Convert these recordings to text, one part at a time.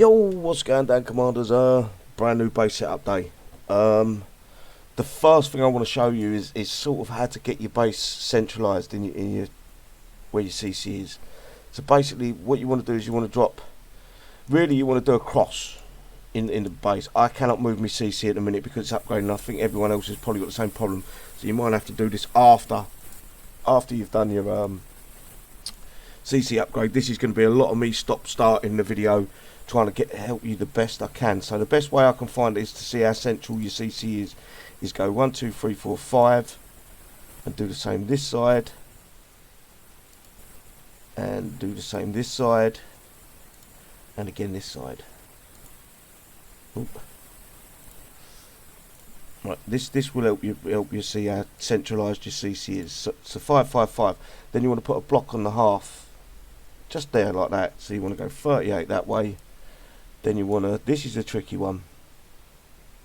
Yo, what's going down, Commanders? Brand new base setup day. The first thing I want to show you is sort of how to get your base centralized in your where your CC is. So basically, what you want to do is you want to drop. Really, you want to do a cross in the base. I cannot move my CC at the minute because it's upgrading. I think everyone else has probably got the same problem. So you might have to do this after you've done your CC upgrade. This is going to be a lot of me starting the video, trying to help you the best I can. So the best way I can find is to see how central your CC is go 1 2 3 4 5 and do the same this side, and do the same this side, and again this side. Oop. Right, this will help you see how centralized your CC is. So 5 5 5. Then you want to put a block on the half, just there like that. So you want to go 38 that way. Then you want to, this is a tricky one,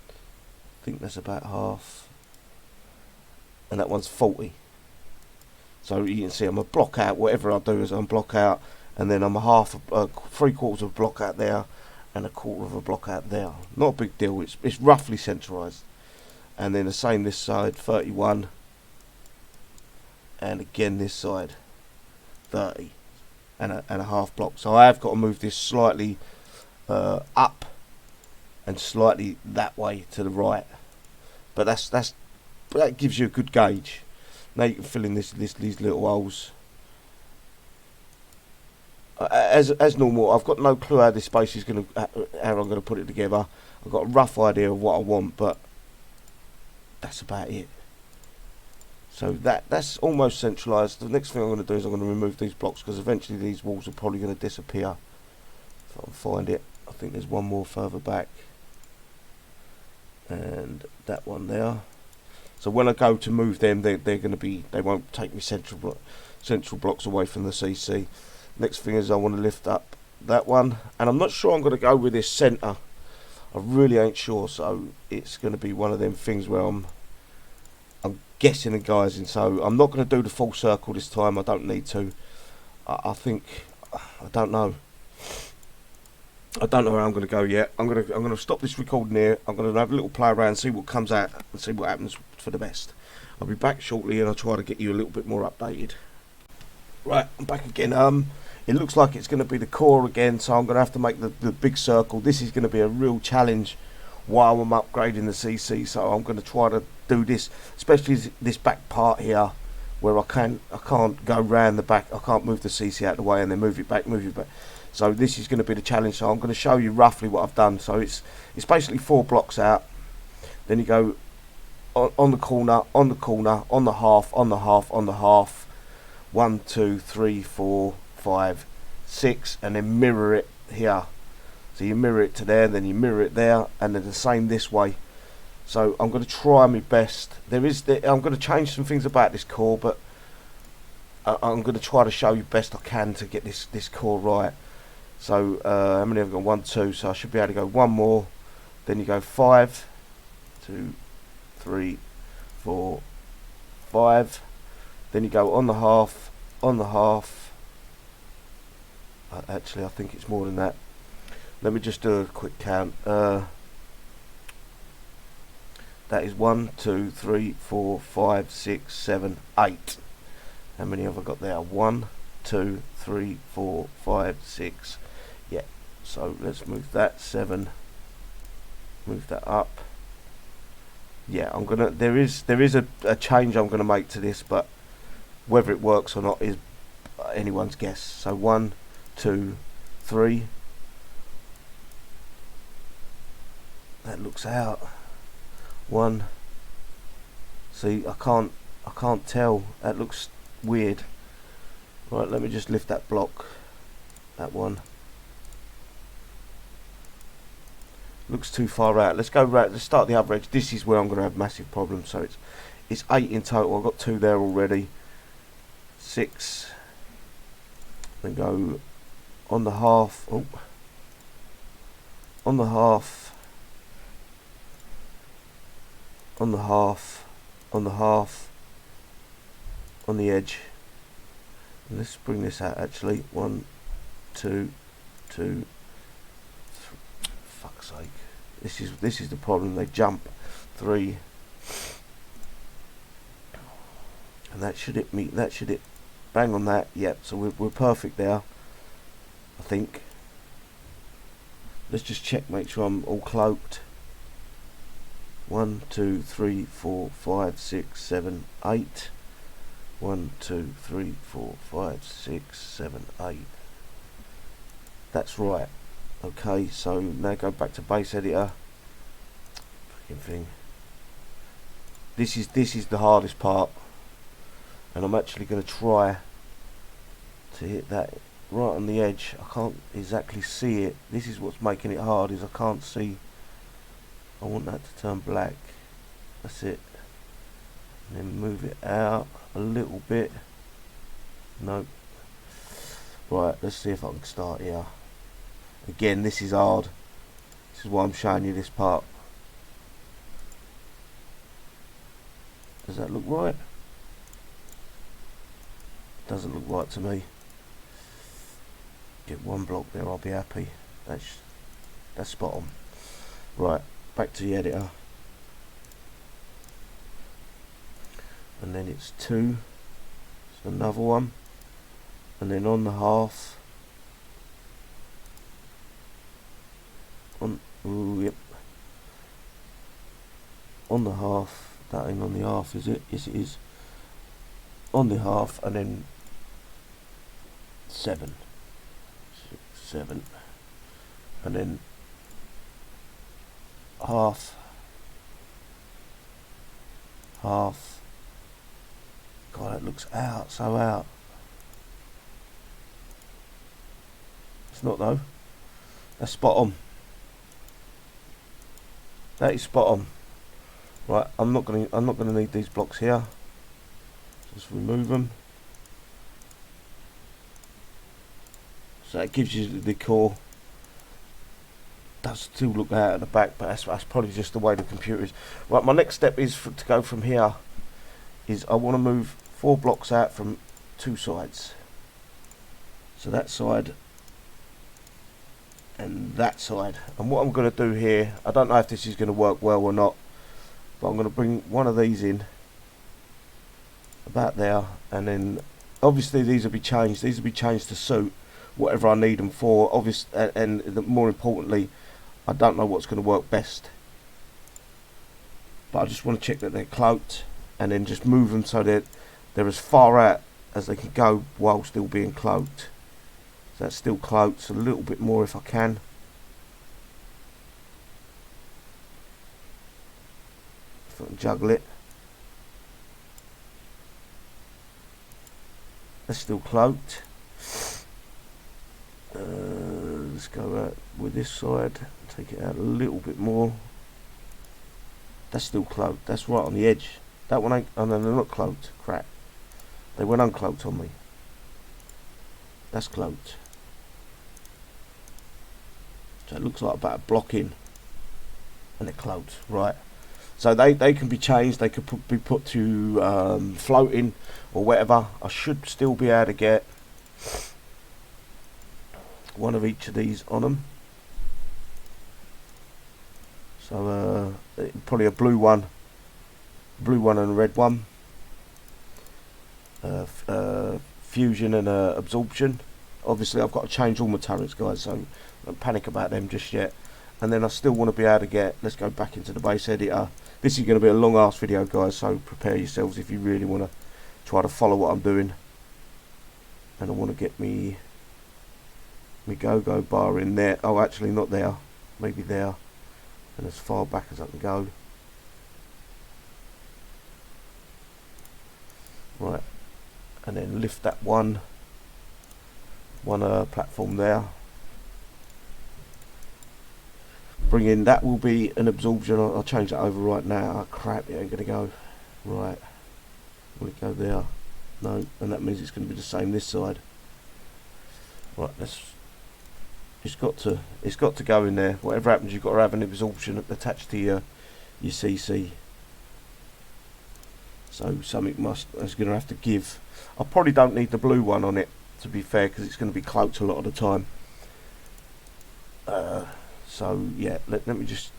I think that's about half, and that one's 40. So you can see I'm a block out. Whatever I do is I'm block out, and then I'm a half, 3/4 of a block out there, and a 1/4 of a block out there. Not a big deal. It's roughly centralized. And then the same this side, 31, and again this side, 30, and a half block. So I have got to move this slightly up and slightly that way to the right, but that gives you a good gauge. Now you can fill in these little holes as normal. I've got no clue how this space is going to, how I'm going to put it together. I've got a rough idea of what I want, but that's about it. So that's almost centralized. The next thing I'm going to do is I'm going to remove these blocks, because eventually these walls are probably going to disappear if I can find it. I think there's one more further back, and that one there. So when I go to move them, they're going to be, they won't take me central blocks away from the CC. Next thing is I want to lift up that one, and I'm not sure I'm going to go with this center. I really ain't sure, so it's going to be one of them things where I'm guessing and guising. So I'm not going to do the full circle this time. I don't need to. I think, I don't know. I don't know where I'm going to go yet. I'm going to stop this recording here. I'm going to have a little play around, see what comes out, and see what happens for the best. I'll be back shortly, and I'll try to get you a little bit more updated. Right, I'm back again. It looks like it's going to be the core again, so I'm going to have to make the big circle. This is going to be a real challenge while I'm upgrading the CC. So I'm going to try to do this, especially this back part here, where I can't go round the back. I can't move the CC out of the way and then move it back. So this is going to be the challenge. So I'm going to show you roughly what I've done. So it's basically 4 blocks out. Then you go on the corner, on the corner, on the half, on the half, on the half. 1 2 3 4 5 6, and then mirror it here. So you mirror it to there, then you mirror it there, and then the same this way. So I'm going to try my best. I'm going to change some things about this core, but I'm going to try to show you best I can to get this core right. So how many have I got? 1 2, so I should be able to go one more. Then you go 5 2 3 4 5. Then you go on the half, on the half. Actually, I think it's more than that. Let me just do a quick count. That is 1 2 3 4 5 6 7 8. How many have I got there? 1 2 3 4 5 6. Yeah. So let's move that 7. Move that up. Yeah, I'm gonna. There is a change I'm gonna make to this, but whether it works or not is anyone's guess. So 1 2 3. That looks out. 1. See, I can't tell. That looks weird. Right, let me just lift that block. That one looks too far out. Let's go right. Let's start the other edge. This is where I'm going to have massive problems. So it's 8 in total. I've got 2 there already. 6. Then go on the half. Oh, on the half. On the half. On the half. On the edge. And let's bring this out actually. 1 2 2 fuck's sake. This is the problem. They jump 3, and that should hit me. That should hit bang on that. Yep. So we're perfect there, I think. Let's just check, make sure I'm all cloaked. 1, 2, 3, 4, 5, 6, 7, 8. 1, 2, 3, 4, 5, 6, 7, 8. That's right. Okay, so now go back to base editor. Fucking thing. This is the hardest part, and I'm actually going to try to hit that right on the edge. I can't exactly see it. This is what's making it hard, is I can't see. I want that to turn black. That's it. And then move it out a little bit. Nope. Right, let's see if I can start here. Again, this is hard. This is why I'm showing you this part. Does that look right? Doesn't look right to me. Get one block there, I'll be happy. That's spot on. Right, back to the editor. And then it's 2. So another one. And then on the half. Yep. On the half. That ain't on the half, is it? Yes, it is. On the half, and then 7. 6, 7. And then half. Half. God, that looks out, so out. It's not though. That's spot on. That is spot on. Right, I'm not gonna need these blocks here. Just remove them. So it gives you the core. Does still look out at the back, but that's probably just the way the computer is. Right, my next step is to go from here. Is I want to move 4 blocks out from 2 sides. So that side and that side. And what I'm going to do here, I don't know if this is going to work well or not, but I'm going to bring one of these in about there, and then obviously these will be changed. These will be changed to suit whatever I need them for. Obviously, and more importantly, I don't know what's going to work best, but I just want to check that they're cloaked, and then just move them so that they're as far out as they can go while still being cloaked. So that's still cloaked, so a little bit more if I can. If I can juggle it. That's still cloaked. Let's go out with this side, take it out a little bit more. That's still cloaked, that's right on the edge. That one ain't, oh no, they're not cloaked, crap. They went uncloaked on me. That's cloaked. So it looks like about a block in, and they're cloaked, right. So they can be changed, they could be put to floating or whatever. I should still be able to get one of each of these on them. So probably a blue one and a red one. Fusion and absorption. Obviously I've got to change all my turrets, guys, so don't panic about them just yet. And then I still want to be able to get, let's go back into the base editor. This is going to be a long ass video, guys, so prepare yourselves if you really want to try to follow what I'm doing. And I want to get me go-go bar in there. Oh, actually not there, maybe there, and as far back as I can go. Right, and then lift that one platform there. Bring in, that will be an absorption. I'll change that over right now. Oh crap, it ain't gonna go. Right, will it go there? No, and that means it's going to be the same this side. Right, it's got to go in there. Whatever happens, you've got to have an absorption attached to your CC. So something is going to have to give. I probably don't need the blue one on it, to be fair, because it's going to be cloaked a lot of the time. So yeah, let me just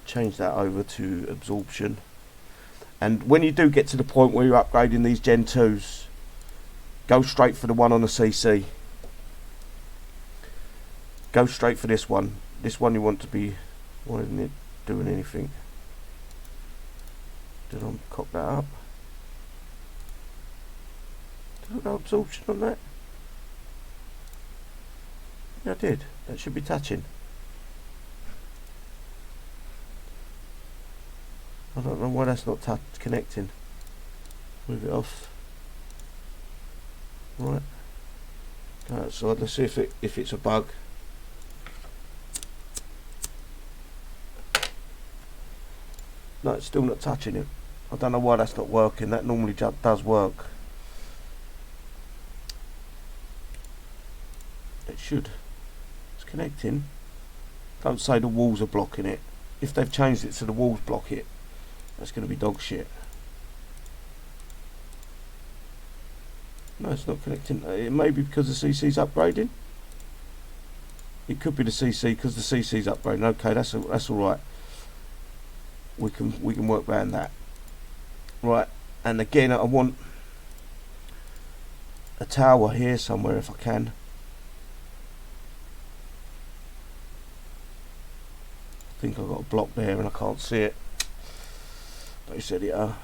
change that over to absorption. And when you do get to the point where you're upgrading these Gen 2s, go straight for the one on the CC. Go straight for this one. This one you want to be, why isn't it doing anything? Did I cock that up? Did I go absorption on that? Yeah, I did. That should be touching. I don't know why that's not connecting. Move it off. Right. Go outside. Let's see if it's a bug. No, it's still not touching it. I don't know why that's not working. That normally does work. It should. It's connecting. Don't say the walls are blocking it. If they've changed it so the walls block it, that's going to be dog shit. No, it's not connecting. It may be because the CC's upgrading. It could be the CC because the CC's upgrading. Okay, that's all right. We can work around that. Right, and again, I want a tower here somewhere if I can. I think I've got a block there and I can't see it. They said it. I've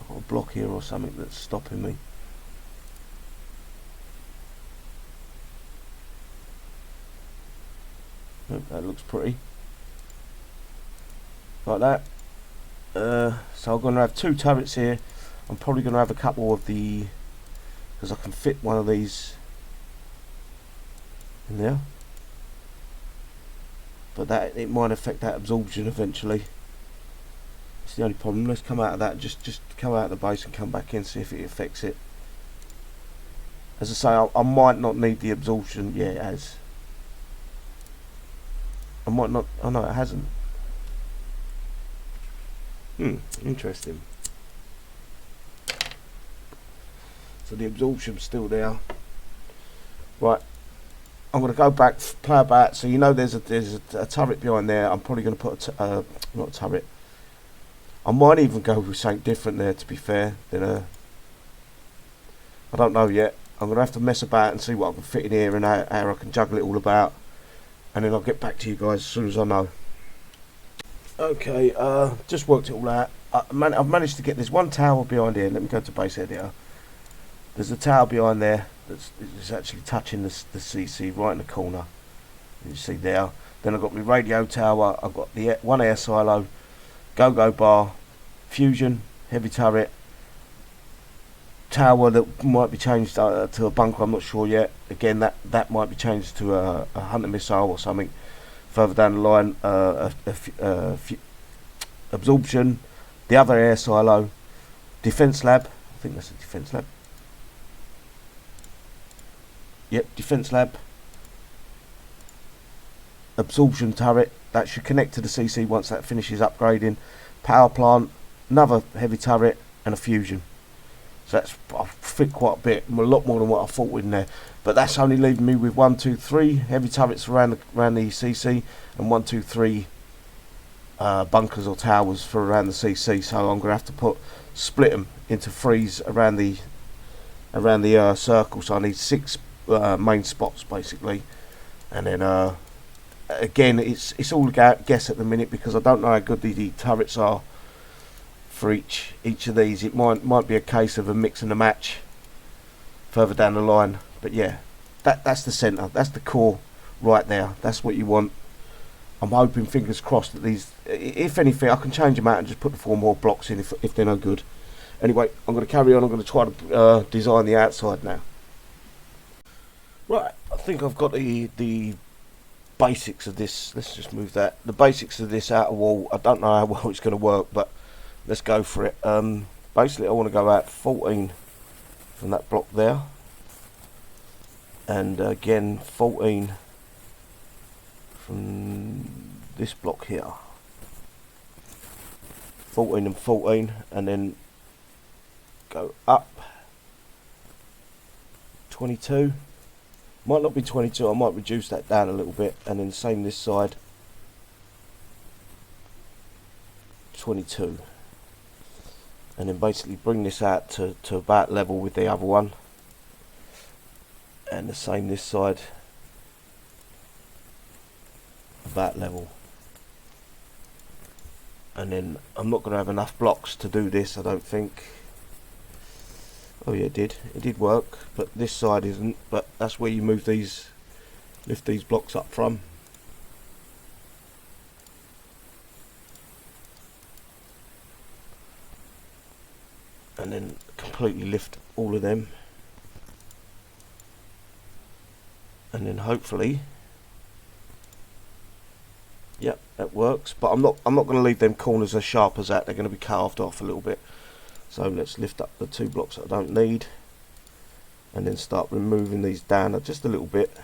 got a block here or something that's stopping me. Oh, that looks pretty. Like that. So I'm going to have 2 turrets here. I'm probably going to have a couple of the, because I can fit one of these in there, but that it might affect that absorption eventually. It's the only problem. Let's come out of that. Just come out of the base and come back in, see if it affects it. As I say, I might not need the absorption. Yeah, it has. I might not. Oh no, it hasn't. Interesting. So the absorption's still there. Right. I'm going to go back, play about. So you know there's a turret behind there. I'm probably going to put not a turret. I might even go with something different there, to be fair. Then I don't know yet. I'm going to have to mess about and see what I can fit in here and how I can juggle it all about. And then I'll get back to you guys as soon as I know. Okay, just worked it all out. I've managed to get this one tower behind here. Let me go to base editor. There's a tower behind there that's actually touching the CC right in the corner. You see there. Then I've got my radio tower. I've got the one air silo, go bar, fusion, heavy turret, tower that might be changed to a bunker. I'm not sure yet. Again, that might be changed to a hunter missile or something further down the line. Absorption, the other air silo, defense lab. I think that's a defense lab. Yep, defense lab. Absorption turret, that should connect to the CC once that finishes upgrading. Power plant, another heavy turret, and a fusion. So that's, I fit quite a bit, a lot more than what I thought in there. But that's only leaving me with 1, 2, 3 heavy turrets around the CC, and 1, 2, 3 bunkers or towers for around the CC. So I'm gonna have to split them into 3s around the circle. So I need 6 main spots basically, and then again it's all a guess at the minute because I don't know how good the turrets are for each of these. It might be a case of a mix and a match further down the line, but yeah, that's the center, that's the core right there. That's what you want. I'm hoping, fingers crossed, that these, if anything, I can change them out and just put the 4 more blocks in if they're no good. Anyway, I'm going to carry on. I'm going to try to design the outside now. Right, I think I've got the basics of this. Let's just move that. The basics of this outer wall. I don't know how well it's going to work, but let's go for it. Basically, I want to go out 14 from that block there, and again 14 from this block here. 14 and 14, and then go up 22. Might not be 22, I might reduce that down a little bit, and then same this side, 22. And then basically bring this out to about level with the other one. And the same this side, about level. And then I'm not going to have enough blocks to do this, I don't think. Oh yeah, it did work, but this side isn't. But that's where you move these, lift these blocks up from. And then completely lift all of them. And then hopefully, yep, that works. But I'm not going to leave them corners as sharp as that. They're going to be carved off a little bit. So let's lift up the 2 blocks that I don't need, and then start removing these down just a little bit.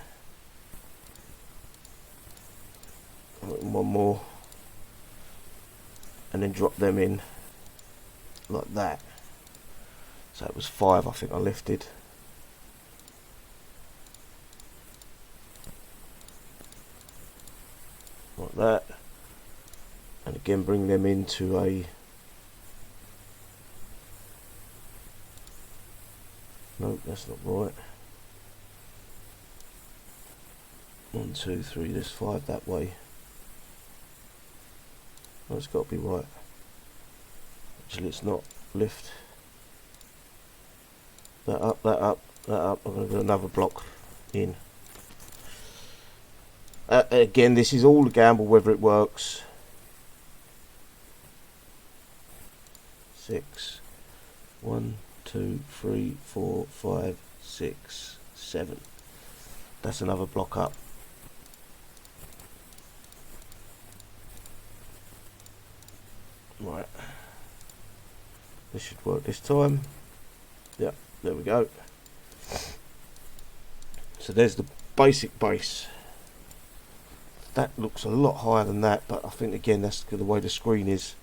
One more, and then drop them in like that. So it was 5 I think I lifted. Like that. And again bring them into a, no, that's not right. 1, 2, 3, there's 5 that way. Oh, it's got to be right. Actually it's not. Lift that up, that up, that up. I'm going to do another block in. Again, this is all a gamble whether it works. 6, 1, 2, 3, 4, 5, 6, 7. That's another block up. Right. This should work this time. Yep, there we go. So there's the basic base. That looks a lot higher than that, but I think again that's the way the screen is.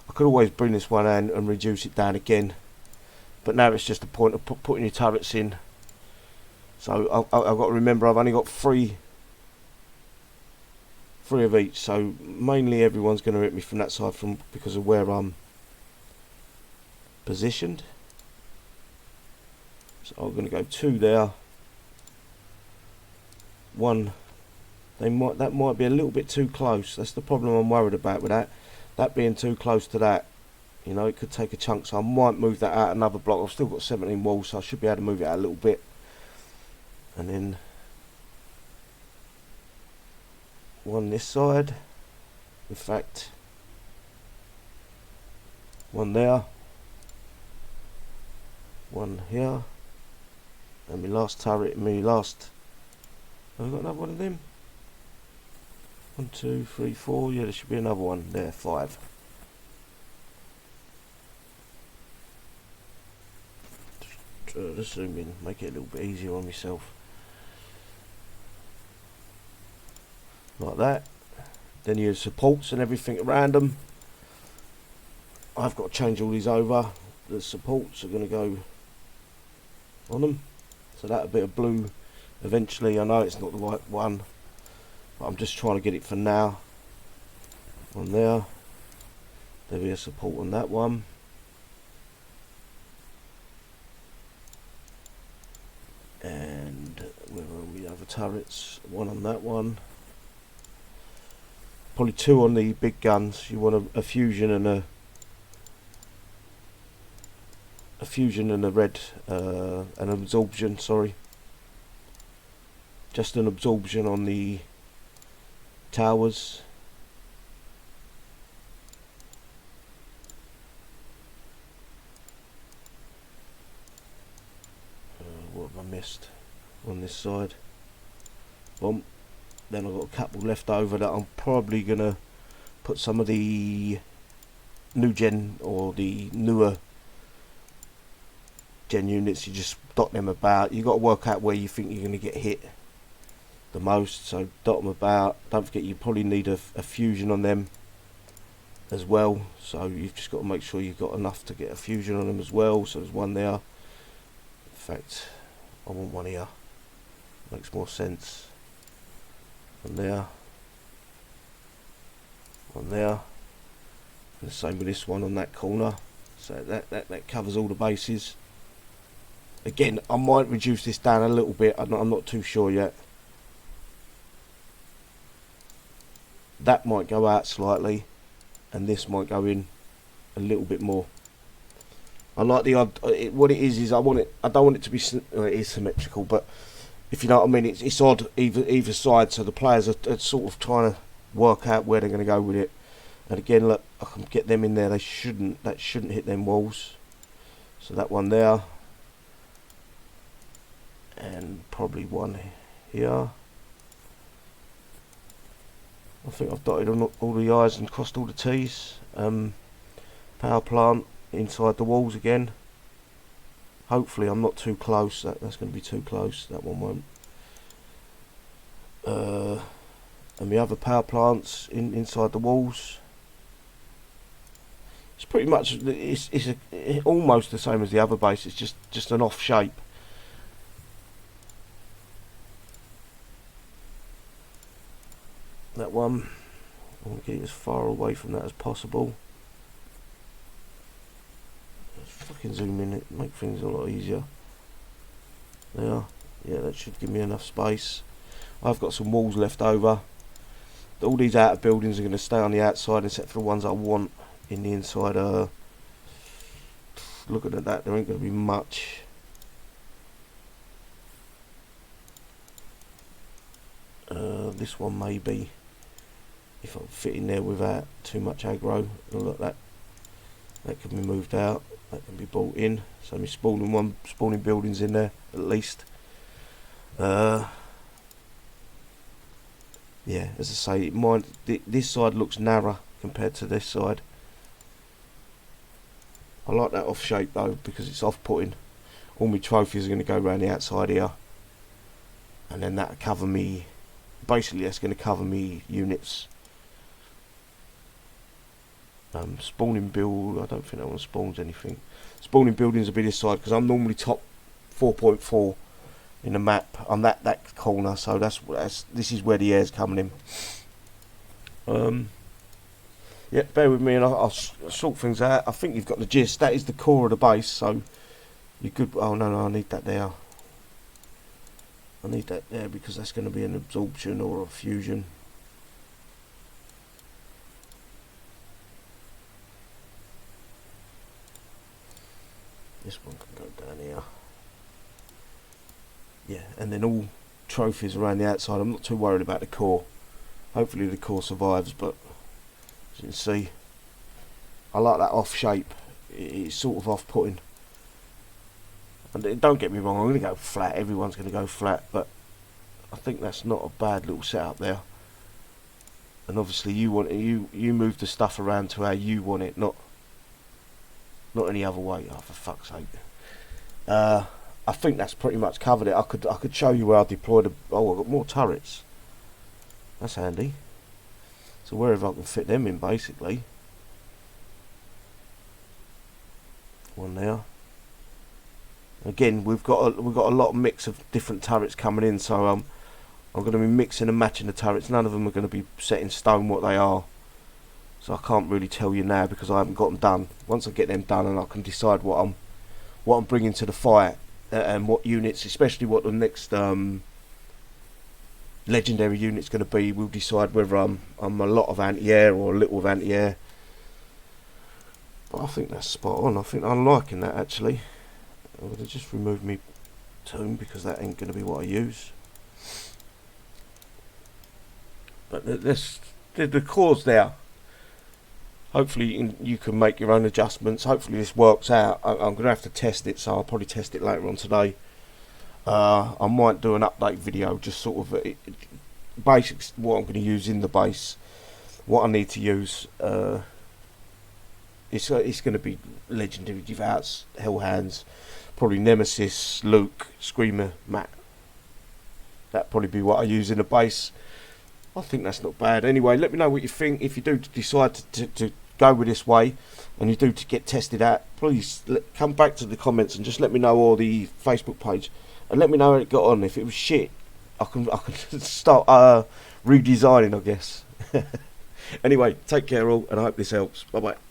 I could always bring this one in and reduce it down again, but now it's just the point of putting your turrets in. So I've got to remember I've only got three of each, so mainly everyone's going to hit me from that side because of where I'm positioned. So I'm going to go 2 there, 1. That might be a little bit too close. That's the problem I'm worried about with that being too close to that. You know, it could take a chunk, so I might move that out another block. I've still got 17 walls, so I should be able to move it out a little bit. And then 1 this side. In fact, 1 there, 1 here, and my last turret, have I got another one of them? 1, 2, 3, 4, yeah, there should be another one there, 5. Just zoom in, make it a little bit easier on myself. Like that. Then you have supports and everything around them. I've got to change all these over. The supports are going to go on them. So that a bit of blue eventually. I know it's not the right one, but I'm just trying to get it for now. 1 there. There'll be a support on that one. And where are the other turrets? 1 on that one. Probably 2 on the big guns. You want a fusion and a red, an absorption. Sorry, just an absorption on the towers. What have I missed on this side? Boom. Then I've got a couple left over that I'm probably gonna put some of the new gen or the newer gen units. You just dot them about. You got to work out where you think you're gonna get hit the most. So dot them about. Don't forget you probably need a fusion on them as well, so you've just got to make sure you've got enough to get a fusion on them as well. So there's one there. In fact, I want one here, makes more sense. One there, one there, and the same with this one on that corner. So that covers all the bases. Again, I might reduce this down a little bit, I'm not too sure yet. That might go out slightly, and this might go in a little bit more. I like the odd. What it is I don't want it to be. It is symmetrical, but if you know what I mean, it's odd either side. So the players are sort of trying to work out where they're going to go with it. And again, look, I can get them in there. That shouldn't hit them walls. So that one there, and probably one here. I think I've dotted on all the I's and crossed all the T's. Power plant inside the walls again. Hopefully I'm not too close. That's going to be too close. That one won't. And the other power plants inside the walls. It's pretty much it's almost the same as the other base. It's just an off shape. That one, I want to get as far away from that as possible. Let's fucking zoom in, it make things a lot easier. There, yeah, that should give me enough space. I've got some walls left over. All these outer buildings are going to stay on the outside except for the ones I want in the inside. Looking at that, there ain't going to be much. This one maybe, if I fit in there without too much aggro. Look, that can be moved out, that can be brought in. So I'm spawning buildings in there at least. Yeah, as I say, this side looks narrow compared to this side. I like that off shape though, because it's off-putting. All my trophies are going to go around the outside here, and then that'll cover me. Basically, that's going to cover me units. Spawning build, I don't think that one spawns anything. Spawning buildings will be this side, because I'm normally top 4.4 in the map. I'm that corner, so this is where the air's coming in. Yeah, bear with me and I'll sort things out. I think you've got the gist. That is the core of the base, so you could. Oh no, I need that there. I need that there because that's going to be an absorption or a fusion. This one can go down here. Yeah, and then all trophies around the outside. I'm not too worried about the core. Hopefully the core survives, but as you can see, I like that off shape. It's sort of off-putting. And don't get me wrong, I'm going to go flat. Everyone's going to go flat, but I think that's not a bad little setup there. And obviously you move the stuff around to how you want it, not any other way. Oh, for fuck's sake. I think that's pretty much covered it. I could show you where I deployed. Oh, I've got more turrets. That's handy. So wherever I can fit them in, basically. One there. Again, we've got a lot of mix of different turrets coming in, so I'm going to be mixing and matching the turrets. None of them are going to be set in stone what they are, so I can't really tell you now because I haven't got them done. Once I get them done, and I can decide what I'm bringing to the fight and what units, especially what the next legendary unit's going to be, we'll decide whether I'm a lot of anti-air or a little of anti-air. But I think that's spot on. I think I'm liking that actually. I'm going to just remove me tomb because that ain't going to be what I use. But the core's there. Hopefully you can make your own adjustments. Hopefully this works out. I'm going to have to test it, so I'll probably test it later on today. I might do an update video, just sort of basics, what I'm going to use in the base, what I need to use. It's going to be legendary devouts, hellhounds, probably Nemesis, Luke, Screamer, Matt. That'd probably be what I use in the base. I think that's not bad. Anyway, let me know what you think. If you do decide to go with this way and you do to get tested out, please come back to the comments and just let me know, or the Facebook page, and let me know how it got on. If it was shit, I can start redesigning, I guess. Anyway, take care all, and I hope this helps. Bye bye.